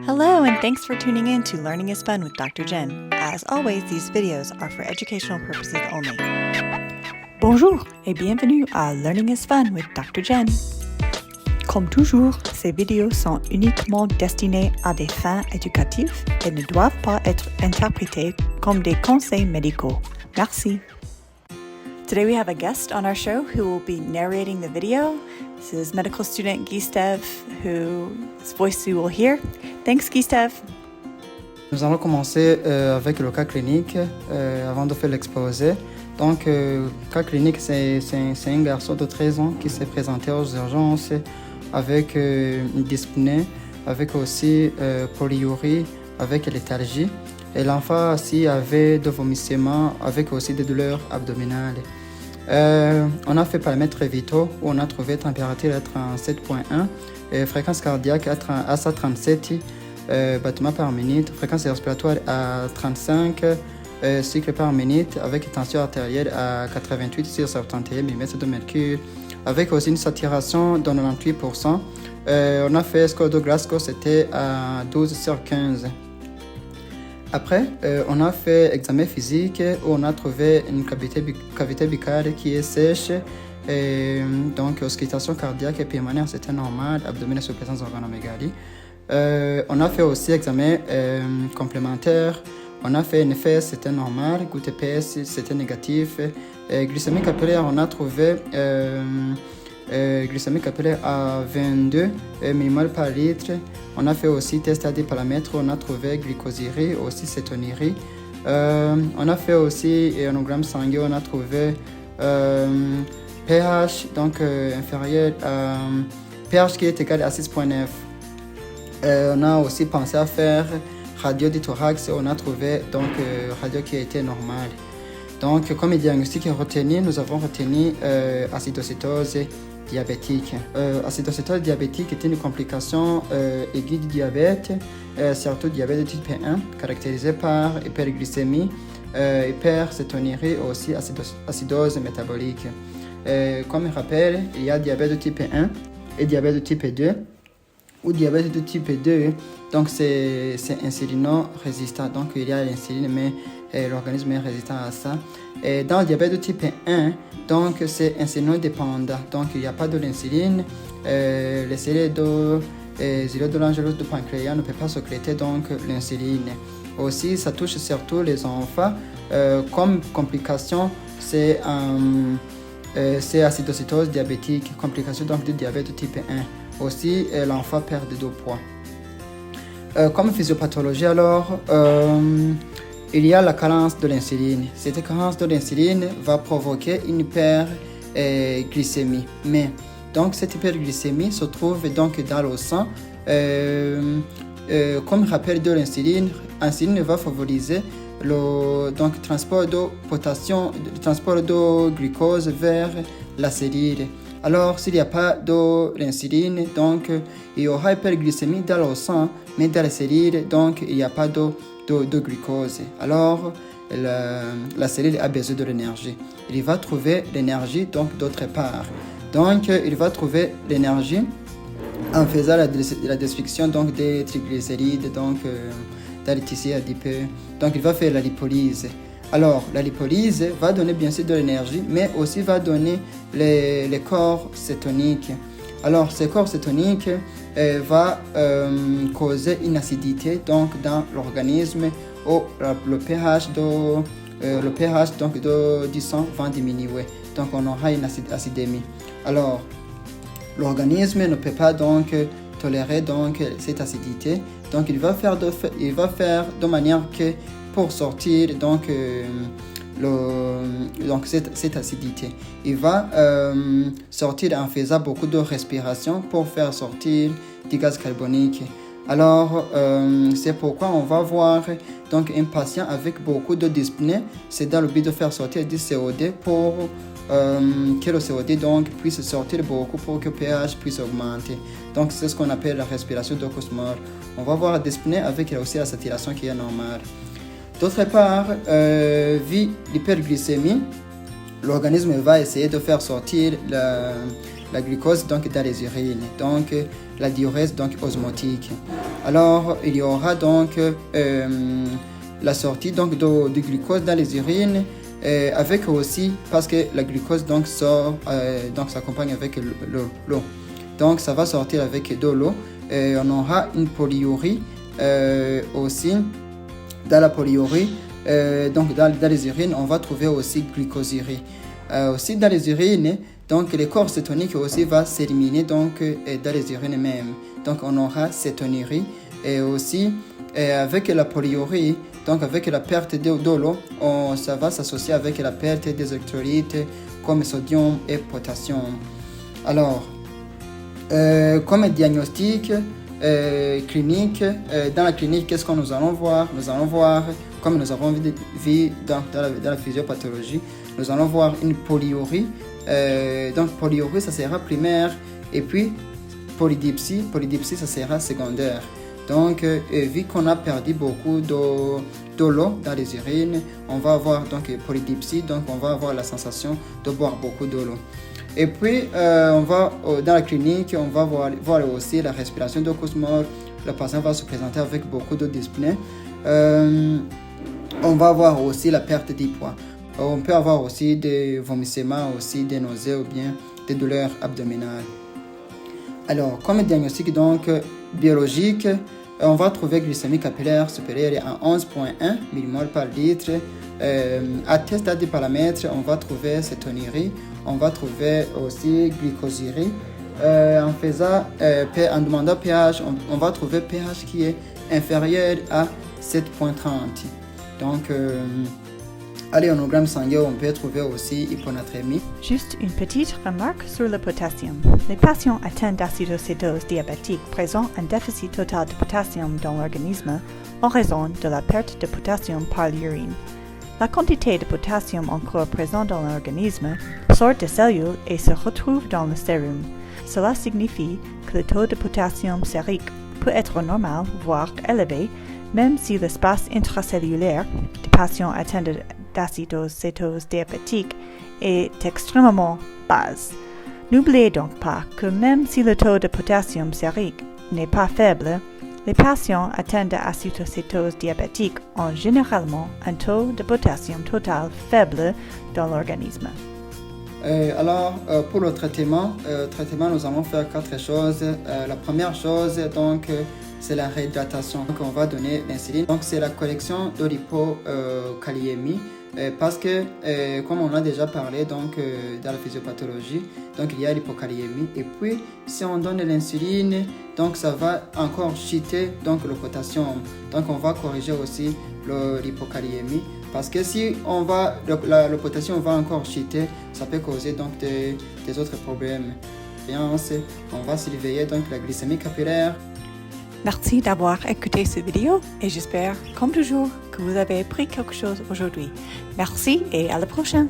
Hello, and thanks for tuning in to Learning is Fun with Dr. Jen. As always, these videos are for educational purposes only. Bonjour et bienvenue à Learning is Fun with Dr. Jen. Comme toujours, ces vidéos sont uniquement destinées à des fins éducatives et ne doivent pas être interprétées comme des conseils médicaux. Merci. Today we have a guest on our show who will be narrating the video. This is medical student Gustav, whose voice you will hear. Thanks, Gustav. Nous allons commencer avec le cas clinique avant de faire l'exposé. Donc, cas clinique, c'est un garçon de 13 ans qui s'est présenté aux urgences avec une dyspnée, avec aussi polyurie, avec léthargie. Et l'enfant aussi avait des vomissements, avec aussi des douleurs abdominales. On a fait paramètres vitaux où on a trouvé température à 37,1, fréquence cardiaque à 137 battements par minute, fréquence respiratoire à 35 cycles par minute, avec tension artérielle à 88 sur 71 mm de mercure, avec aussi une saturation de 98%. On a fait score de Glasgow, c'était à 12 sur 15. Après, on a fait examen physique où on a trouvé une cavité buccale qui est sèche, donc auscultation cardiaque et pulmonaire, c'était normal, abdominale sous présence d'organomégalie. On a fait aussi examen complémentaire, on a fait NFS, c'était normal, goutte EPS, c'était négatif. Glycémie capillaire, on a trouvé glycémie capillaire à 22 mmol par litre. On a fait aussi test à des paramètres, on a trouvé glycosyrie, aussi cétonirie. On a fait aussi ionogramme sanguin, on a trouvé pH donc inférieur à pH qui est égal à 6,9. On a aussi pensé à faire radio du thorax, on a trouvé donc radio qui a été normale. Donc, comme diagnostic retenu, nous avons retenu acidocétose diabétique. Acidocétose diabétique est une complication aiguë du diabète, surtout diabète de type 1, caractérisée par hyperglycémie, hypercétonirie et aussi acidose métabolique. Comme rappel, il y a diabète de type 1 et diabète de type 2. Ou diabète de type 2, donc c'est insulino-résistant. Donc il y a l'insuline, mais l'organisme est résistant à ça. Et dans le diabète de type 1, donc c'est insulino-dépendant. Donc il n'y a pas de l'insuline. Les cellules de l'angélus du pancréas ne peuvent pas sécréter donc l'insuline. Aussi, ça touche surtout les enfants. Comme complication, c'est acidocétose diabétique, complication donc du diabète de type 1. Aussi, l'enfant perd de poids. Comme physiopathologie, alors, il y a la carence de l'insuline. Cette carence de l'insuline va provoquer une hyperglycémie. Mais, donc, cette hyperglycémie se trouve donc dans le sang. Comme rappel de l'insuline va favoriser le transport de potassium, le transport de glucose vers la cellule. Alors, s'il n'y a pas de l'insuline, donc il y aura hyperglycémie dans le sang, mais dans la cellule, donc il n'y a pas de glucose. Alors, la cellule a besoin de l'énergie. Il va trouver l'énergie donc d'autre part. Donc, il va trouver l'énergie en faisant la destruction donc des triglycérides, donc dans les tissus adipeux. Donc, il va faire la lipolyse. Alors, la lipolyse va donner bien sûr de l'énergie, mais aussi va donner les corps cétoniques. Alors, ces corps cétoniques va causer une acidité donc dans l'organisme où le pH donc du sang va diminuer. Donc, on aura une acidémie. Alors, l'organisme ne peut pas donc tolérer donc cette acidité. Donc, il va faire de manière que pour sortir donc cette acidité. Il va sortir en faisant beaucoup de respiration pour faire sortir du gaz carbonique. Alors, c'est pourquoi on va voir donc un patient avec beaucoup de dyspnée. C'est dans le but de faire sortir du CO2 pour que le CO2 donc puisse sortir beaucoup pour que le pH puisse augmenter. Donc, c'est ce qu'on appelle la respiration de Kussmaul. On va voir la dyspnée avec aussi la saturation qui est normale. D'autre part, vu l'hyperglycémie, l'organisme va essayer de faire sortir la glucose donc dans les urines, donc la diurèse donc osmotique. Alors il y aura donc la sortie donc du glucose dans les urines, avec aussi parce que la glucose donc sort donc s'accompagne avec l'eau. Donc ça va sortir avec de l'eau. On aura une polyurie aussi. Dans la polyurie, donc dans les urines, on va trouver aussi glucosurie. Aussi dans les urines, donc le corps cétonique aussi va s'éliminer donc dans les urines même. Donc on aura cétonurie et aussi avec la polyurie, donc avec la perte de l'eau, ça va s'associer avec la perte des électrolytes comme sodium et potassium. Alors, comme diagnostic clinique, dans la clinique, qu'est-ce que nous allons voir? Nous allons voir, comme nous avons vu dans la physiopathologie, nous allons voir une polyurie. Donc polyurie, ça sera primaire, et puis polydipsie, ça sera secondaire. Donc vu qu'on a perdu beaucoup de l'eau dans les urines, on va avoir donc polydipsie, donc on va avoir la sensation de boire beaucoup de l'eau. Et puis on va dans la clinique, on va voir aussi la respiration de Kussmaul. Le patient va se présenter avec beaucoup de dyspnée. On va avoir aussi la perte du poids. On peut avoir aussi des vomissements, aussi des nausées ou bien des douleurs abdominales. Alors, comme diagnostic donc biologique, on va trouver glycémie capillaire supérieure à 11,1 mmol par litre. À test à des paramètres, on va trouver cétonurie, on va trouver aussi glucosurie. En demandant pH, on va trouver pH qui est inférieur à 7,30. Donc, à l'éonogramme sanguin, on peut trouver aussi hyponatrémie. Juste une petite remarque sur le potassium. Les patients atteints d'acidocétose diabétique présentent un déficit total de potassium dans l'organisme en raison de la perte de potassium par l'urine. La quantité de potassium encore présente dans l'organisme sort des cellules et se retrouve dans le sérum. Cela signifie que le taux de potassium sérique peut être normal, voire élevé, même si l'espace intracellulaire des patients atteints d'acidocétose diabétique est extrêmement bas. N'oubliez donc pas que même si le taux de potassium sérique n'est pas faible, les patients atteints d'acidocétose diabétique ont généralement un taux de potassium total faible dans l'organisme. Alors, pour le traitement, nous allons faire 4 choses. La première chose, donc, c'est la réhydratation. Donc, on va donner l'insuline. Donc, c'est la correction de l'hypokaliémie. Parce que, comme on a déjà parlé donc, dans la physiopathologie, donc il y a l'hypokaliémie. Et puis, si on donne l'insuline, donc ça va encore chuter donc, le potassium. Donc, on va corriger aussi l'hypokaliémie. Parce que si le potassium va encore chuter, ça peut causer donc des autres problèmes. Et on va surveiller donc la glycémie capillaire. Merci d'avoir écouté cette vidéo et j'espère, comme toujours, que vous avez appris quelque chose aujourd'hui. Merci et à la prochaine!